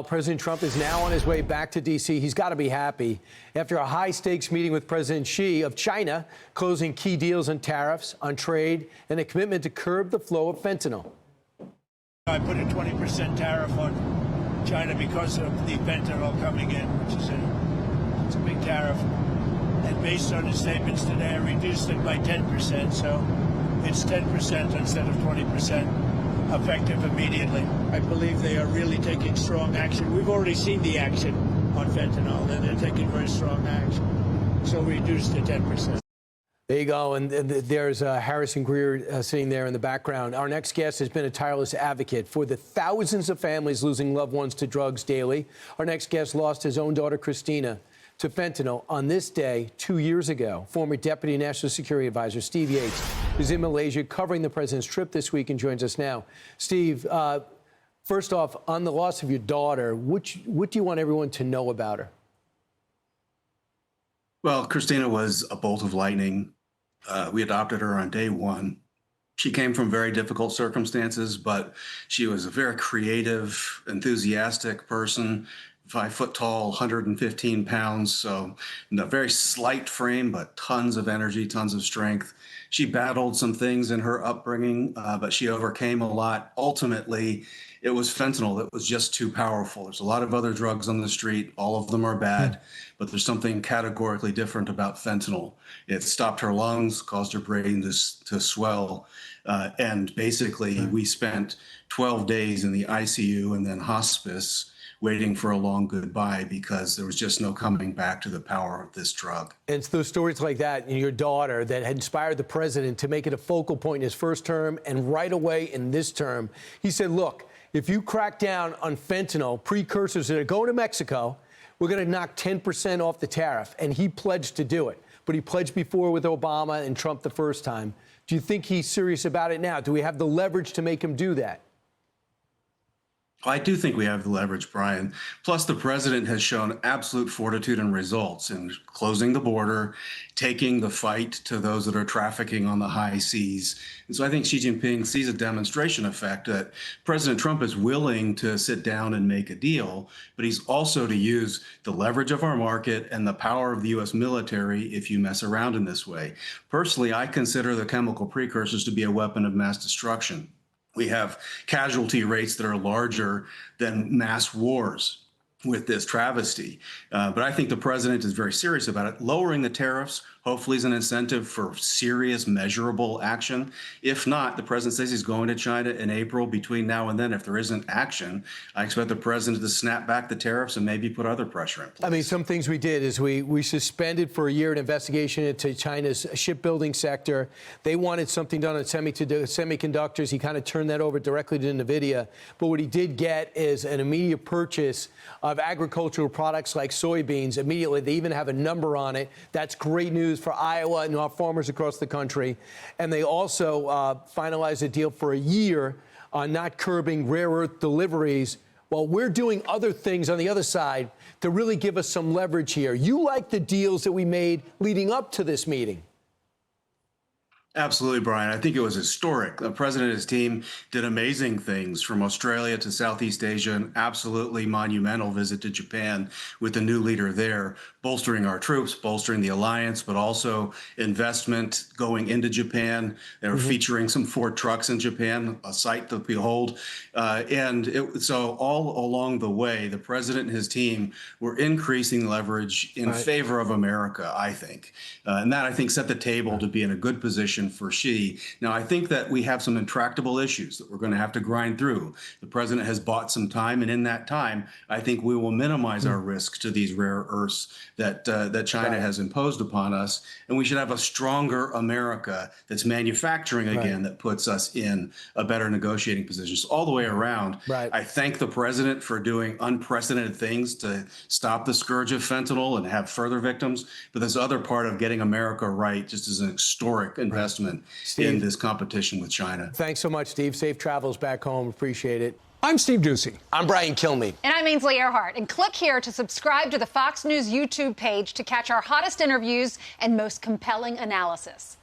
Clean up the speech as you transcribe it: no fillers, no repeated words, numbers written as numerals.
President Trump is now on his way back to D.C. He's got to be happy after a high-stakes meeting with President Xi of China, closing key deals on tariffs, on trade, and a commitment to curb the flow of fentanyl. I put a 20% tariff on China because of the fentanyl coming in, which is it's a big tariff. And based on his statements today, I reduced it by 10%, so it's 10% instead of 20%. Effective immediately. I believe they are really taking strong action. We've already seen the action on fentanyl, and they're taking very strong action. So we reduced to 10%. There you go. And there's Harrison Greer sitting there in the background. Our next guest has been a tireless advocate for the thousands of families losing loved ones to drugs daily. Our next guest lost his own daughter, Christina, to fentanyl on this day 2 years ago. Former Deputy National Security Advisor Steve Yates is in Malaysia covering the president's trip this week and joins us now. Steve, first off, on the loss of your daughter, what do you want everyone to know about her? Well, Christina was a bolt of lightning. We adopted her on day one. She came from very difficult circumstances, but she was a very creative, enthusiastic person. 5 foot tall, 115 pounds, so a very slight frame, but tons of energy, tons of strength. She battled some things in her upbringing, but she overcame a lot. Ultimately, it was fentanyl that was just too powerful. There's a lot of other drugs on the street. All of them are bad, but there's something categorically different about fentanyl. It stopped her lungs, caused her brain to swell, and basically we spent 12 days in the ICU and then hospice, waiting for a long goodbye because there was just no coming back to the power of this drug. And it's those stories like that and your daughter that had inspired the president to make it a focal point in his first term and right away in this term. He said, look, if you crack down on fentanyl precursors that are going to Mexico, we're going to knock 10% off the tariff. And he pledged to do it. But he pledged before with Obama and Trump the first time. Do you think he's serious about it now? Do we have the leverage to make him do that? I do think we have the leverage, Brian. Plus, the president has shown absolute fortitude and results in closing the border, taking the fight to those that are trafficking on the high seas. And so I think Xi Jinping sees a demonstration effect that President Trump is willing to sit down and make a deal, but he's also to use the leverage of our market and the power of the U.S. military if you mess around in this way. Personally, I consider the chemical precursors to be a weapon of mass destruction. We have casualty rates that are larger than mass wars with this travesty. But I think the president is very serious about it. Lowering the tariffs, hopefully, is an incentive for serious, measurable action. If not, the president says he's going to China in April. Between now and then, if there isn't action, I expect the president to snap back the tariffs and maybe put other pressure in place. I mean, some things we did is we suspended for a year an investigation into China's shipbuilding sector. They wanted something done on semiconductors. He kind of turned that over directly to NVIDIA. But what he did get is an immediate purchase of agricultural products like soybeans immediately. They even have a number on it. That's great news for Iowa and our farmers across the country. And they also finalized a deal for a year on not curbing rare earth deliveries while we're doing other things on the other side to really give us some leverage here. You like the deals that we made leading up to this meeting? Absolutely, Brian. I think it was historic. The president and his team did amazing things from Australia to Southeast Asia, an absolutely monumental visit to Japan with the new leader there, bolstering our troops, bolstering the alliance, but also investment going into Japan. They were featuring some Ford trucks in Japan, a sight to behold. So all along the way, the president and his team were increasing leverage in favor of America, I think. And that, I think, set the table to be in a good position for Xi. Now, I think that we have some intractable issues that we're going to have to grind through. The president has bought some time, and in that time, I think we will minimize our risk to these rare earths that China has imposed upon us. And we should have a stronger America that's manufacturing again, that puts us in a better negotiating position. So all the way around, I thank the president for doing unprecedented things to stop the scourge of fentanyl and have further victims. But this other part of getting America right just is an historic investment in this competition with China. Thanks so much, Steve. Safe travels back home. Appreciate it. I'm Steve Doocy. I'm Brian Kilmeade. And I'm Ainsley Earhart. And click here to subscribe to the Fox News YouTube page to catch our hottest interviews and most compelling analysis.